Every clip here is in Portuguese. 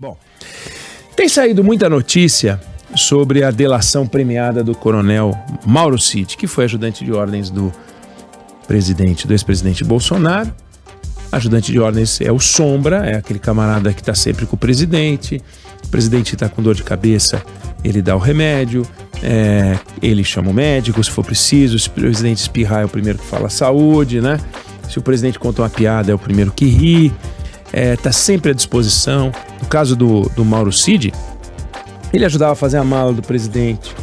Bom, tem saído muita notícia sobre a delação premiada do coronel Mauro Cid, que foi ajudante de ordens do ex-presidente Bolsonaro. Ajudante de ordens é o Sombra, é aquele camarada que está sempre com o presidente está com dor de cabeça, ele dá o remédio, ele chama o médico se for preciso, se o presidente espirrar é o primeiro que fala saúde, né? Se o presidente conta uma piada é o primeiro que ri, está sempre à disposição. No caso do Mauro Cid, ele ajudava a fazer a mala do presidente,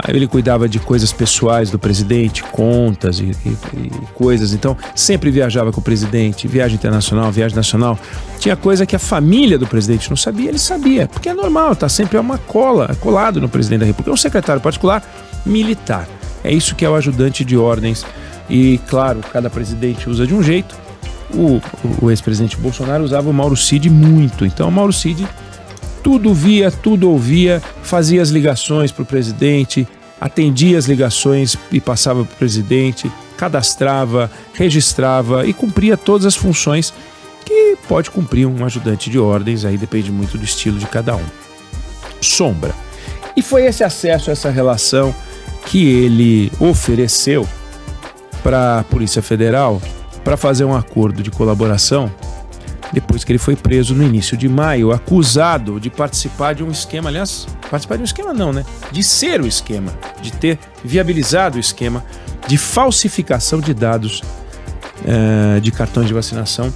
ele cuidava de coisas pessoais do presidente, contas e coisas, então sempre viajava com o presidente, viagem internacional, viagem nacional. Tinha coisa que a família do presidente não sabia, ele sabia, porque é normal, tá sempre colado no presidente da República. É um secretário particular militar, é isso que é o ajudante de ordens. E claro, cada presidente usa de um jeito. O ex-presidente Bolsonaro usava o Mauro Cid muito, então o Mauro Cid tudo via, tudo ouvia, fazia as ligações para o presidente, atendia as ligações e passava para o presidente, cadastrava, registrava e cumpria todas as funções que pode cumprir um ajudante de ordens, aí depende muito do estilo de cada um. Sombra. E foi esse acesso, essa relação que ele ofereceu para a Polícia Federal para fazer um acordo de colaboração depois que ele foi preso no início de maio, acusado de participar de um esquema, aliás, participar de um esquema não, né? De ser o esquema, de ter viabilizado o esquema de falsificação de dados de cartões de vacinação,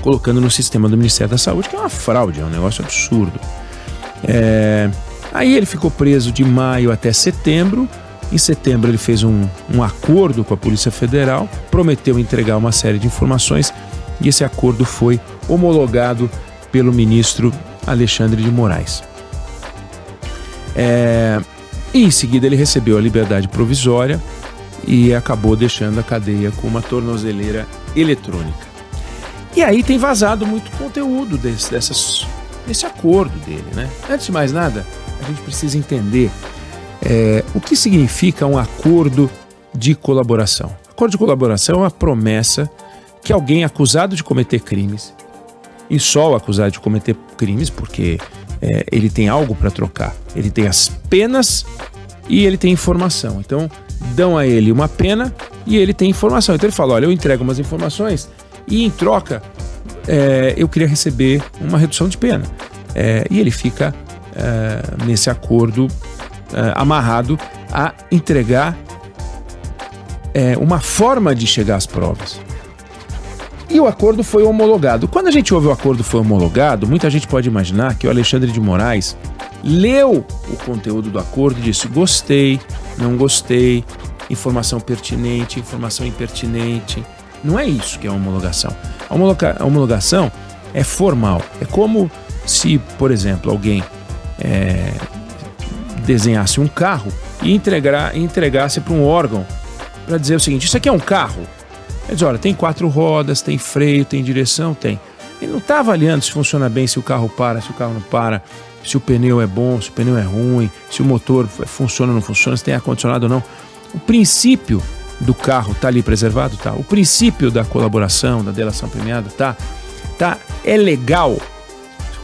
colocando no sistema do Ministério da Saúde, que é uma fraude, é um negócio absurdo. Aí ele ficou preso de maio até setembro. Em setembro ele fez um acordo com a Polícia Federal, prometeu entregar uma série de informações e esse acordo foi homologado pelo ministro Alexandre de Moraes. E em seguida ele recebeu a liberdade provisória e acabou deixando a cadeia com uma tornozeleira eletrônica. E aí tem vazado muito conteúdo desse acordo dele, né? Antes de mais nada, a gente precisa entender o que significa um acordo de colaboração. Acordo de colaboração é uma promessa que alguém acusado de cometer crimes, e só o acusado de cometer crimes porque ele tem algo para trocar, ele tem as penas e ele tem informação. Então dão a ele uma pena e ele tem informação. Então ele fala, olha, eu entrego umas informações e em troca eu queria receber uma redução de pena. E ele fica nesse acordo amarrado a entregar uma forma de chegar às provas. E o acordo foi homologado. Quando a gente ouve o acordo foi homologado, muita gente pode imaginar que o Alexandre de Moraes leu o conteúdo do acordo e disse gostei, não gostei, informação pertinente, informação impertinente. Não é isso que é a homologação. A homologação é formal. É como se, por exemplo, alguém desenhasse um carro e entregasse para um órgão para dizer o seguinte, isso aqui é um carro? Ele diz, olha, tem 4 rodas, tem freio, tem direção, tem. Ele não está avaliando se funciona bem, se o carro para, se o carro não para, se o pneu é bom, se o pneu é ruim, se o motor funciona ou não funciona, se tem ar-condicionado ou não. O princípio do carro está ali preservado? Tá. O princípio da colaboração, da delação premiada, tá. É legal?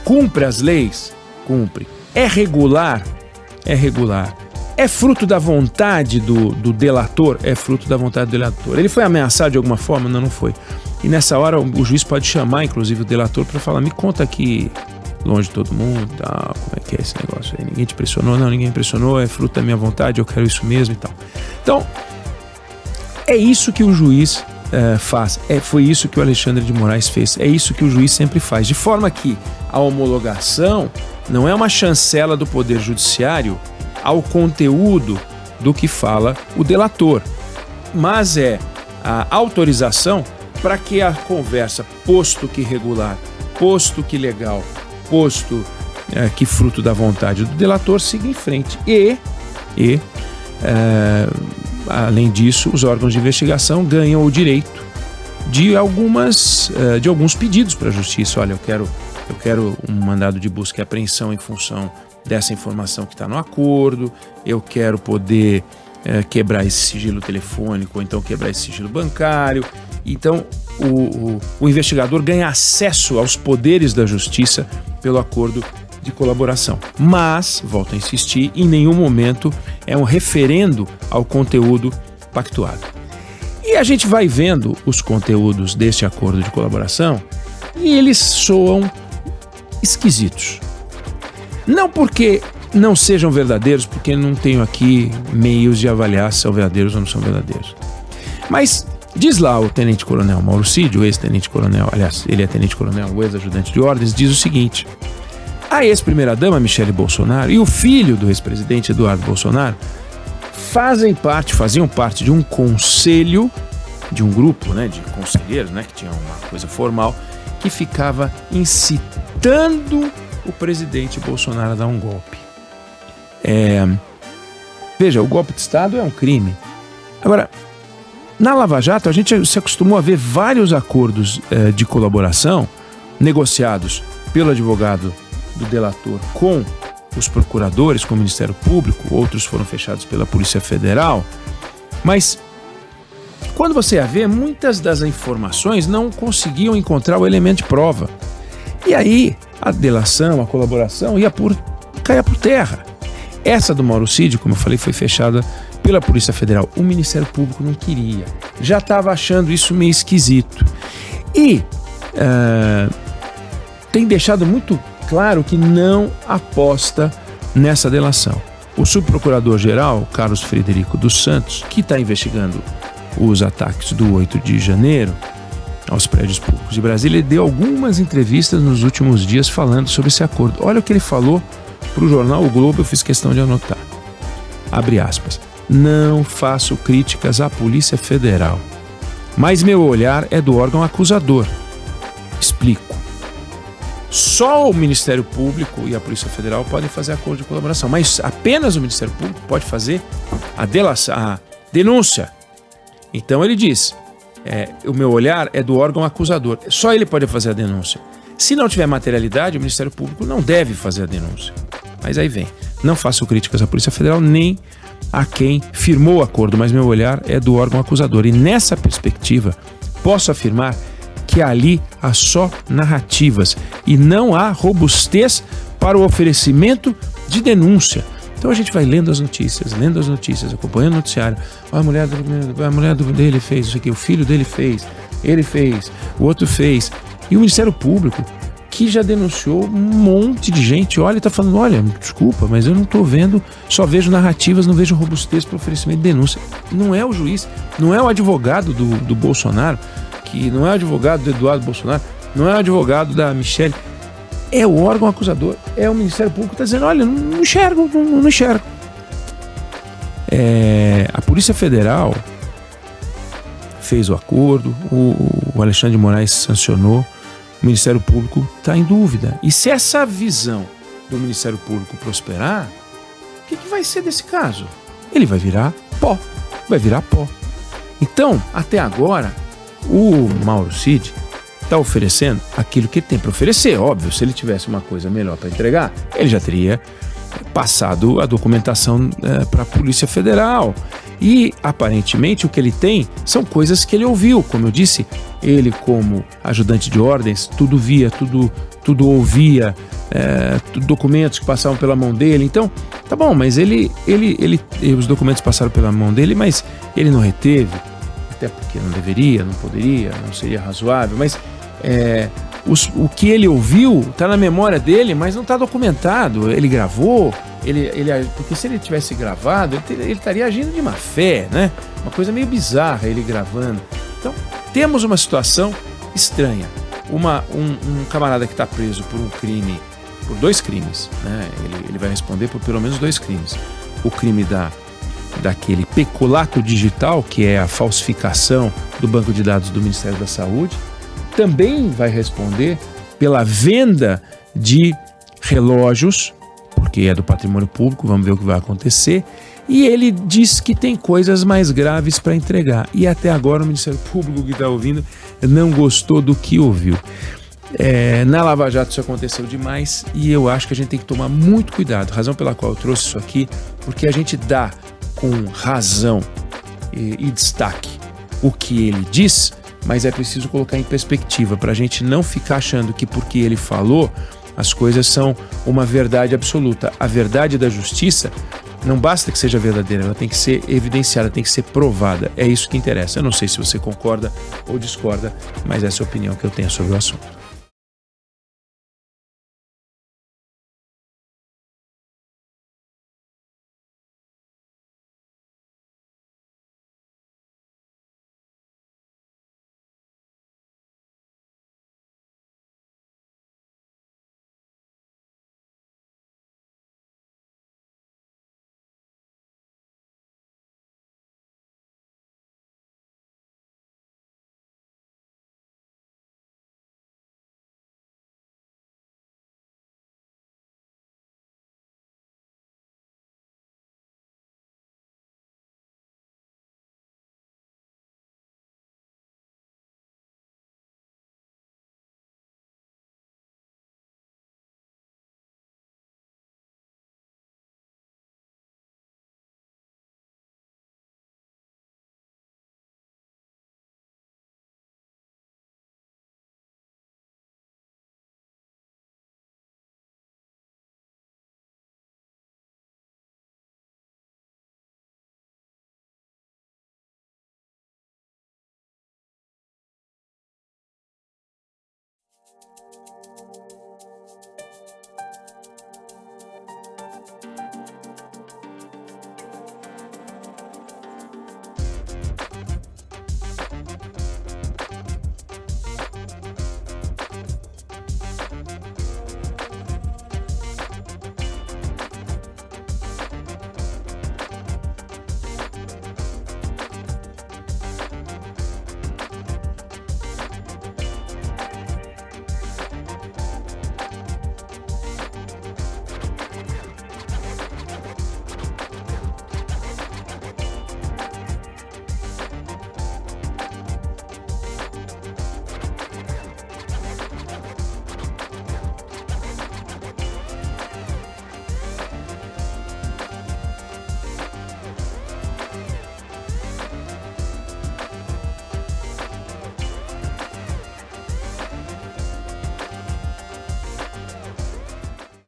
Cumpre as leis? Cumpre. É regular? É regular. É fruto da vontade do delator? É fruto da vontade do delator. Ele foi ameaçado de alguma forma? Não, não foi. E nessa hora o juiz pode chamar, inclusive, o delator para falar, me conta aqui, longe de todo mundo, tal, como é que é esse negócio aí? Ninguém te pressionou? Não, ninguém pressionou, é fruto da minha vontade, eu quero isso mesmo e tal. Então, é isso que o juiz faz. Foi isso que o Alexandre de Moraes fez. É isso que o juiz sempre faz. De forma que a homologação não é uma chancela do Poder Judiciário ao conteúdo do que fala o delator, mas é a autorização para que a conversa, posto que regular, posto que legal, posto que fruto da vontade do delator, siga em frente. Além disso, os órgãos de investigação ganham o direito de alguns pedidos para a justiça. Olha, eu quero um mandado de busca e apreensão em função dessa informação que está no acordo, eu quero poder quebrar esse sigilo telefônico, ou então quebrar esse sigilo bancário. Então, o investigador ganha acesso aos poderes da justiça pelo acordo de colaboração. Mas, volto a insistir, em nenhum momento é um referendo ao conteúdo pactuado. E a gente vai vendo os conteúdos deste acordo de colaboração e eles soam esquisitos. Não porque não sejam verdadeiros, porque não tenho aqui meios de avaliar se são verdadeiros ou não são verdadeiros. Mas diz lá o tenente-coronel Mauro Cid, o ex-tenente-coronel, aliás, ele é tenente-coronel, o ex-ajudante de ordens, diz o seguinte: a ex-primeira-dama Michele Bolsonaro e o filho do ex-presidente Eduardo Bolsonaro faziam parte de um conselho, de um grupo, né, de conselheiros, né, que tinha uma coisa formal, que ficava incitando o presidente Bolsonaro a dar um golpe. Veja, o golpe de Estado é um crime. Agora, na Lava Jato, a gente se acostumou a ver vários acordos de colaboração negociados pelo advogado do delator com os procuradores, com o Ministério Público, outros foram fechados pela Polícia Federal, mas quando você ia ver, muitas das informações não conseguiam encontrar o elemento de prova. E aí, a delação, a colaboração caia por terra. Essa do Mauro Cid, como eu falei, foi fechada pela Polícia Federal. O Ministério Público não queria. Já estava achando isso meio esquisito. E tem deixado muito claro que não aposta nessa delação. O subprocurador-geral, Carlos Frederico dos Santos, que está investigando os ataques do 8 de janeiro aos prédios públicos de Brasília, ele deu algumas entrevistas nos últimos dias falando sobre esse acordo. Olha o que ele falou para o jornal O Globo, eu fiz questão de anotar. Abre aspas. Não faço críticas à Polícia Federal, mas meu olhar é do órgão acusador. Explico. Só o Ministério Público e a Polícia Federal podem fazer acordo de colaboração, mas apenas o Ministério Público pode fazer a denúncia. Então ele diz, o meu olhar é do órgão acusador, só ele pode fazer a denúncia. Se não tiver materialidade, o Ministério Público não deve fazer a denúncia. Mas aí vem, não faço críticas à Polícia Federal nem a quem firmou o acordo, mas meu olhar é do órgão acusador. E nessa perspectiva, posso afirmar que ali há só narrativas e não há robustez para o oferecimento de denúncia. Então a gente vai lendo as notícias, acompanhando o noticiário. A mulher dele fez isso aqui, o filho dele fez, ele fez, o outro fez. E o Ministério Público, que já denunciou um monte de gente, olha e está falando, olha, desculpa, mas eu não estou vendo, só vejo narrativas, não vejo robustez para o oferecimento de denúncia. Não é o juiz, não é o advogado do Bolsonaro, que não é o advogado do Eduardo Bolsonaro, não é o advogado da Michele, é o órgão acusador, é o Ministério Público que está dizendo, olha, não enxergo. A Polícia Federal fez o acordo, o Alexandre de Moraes sancionou, o Ministério Público está em dúvida. E se essa visão do Ministério Público prosperar, o que vai ser desse caso? Ele vai virar pó. Então, até agora, o Mauro Cid está oferecendo aquilo que ele tem para oferecer. Óbvio, se ele tivesse uma coisa melhor para entregar, ele já teria passado a documentação para a Polícia Federal. E, aparentemente, o que ele tem são coisas que ele ouviu. Como eu disse, ele, como ajudante de ordens, tudo via, tudo ouvia, documentos que passavam pela mão dele. Então, tá bom, mas os documentos passaram pela mão dele, mas ele não reteve, até porque não deveria, não poderia, não seria razoável, mas o que ele ouviu está na memória dele, mas não está documentado. Ele gravou, porque se ele tivesse gravado, ele estaria agindo de má fé, né? Uma coisa meio bizarra ele gravando. Então, temos uma situação estranha. Um camarada que está preso por 2 crimes, né? Ele vai responder por pelo menos 2 crimes. O crime daquele peculato digital, que é a falsificação do banco de dados do Ministério da Saúde, também vai responder pela venda de relógios, porque é do patrimônio público, vamos ver o que vai acontecer, e ele diz que tem coisas mais graves para entregar, e até agora o Ministério Público que está ouvindo não gostou do que ouviu. Na Lava Jato isso aconteceu demais, e eu acho que a gente tem que tomar muito cuidado, razão pela qual eu trouxe isso aqui, porque a gente dá com razão e destaque o que ele diz, mas é preciso colocar em perspectiva para a gente não ficar achando que porque ele falou, as coisas são uma verdade absoluta. A verdade da justiça não basta que seja verdadeira, ela tem que ser evidenciada, tem que ser provada. É isso que interessa. Eu não sei se você concorda ou discorda, mas essa é a opinião que eu tenho sobre o assunto.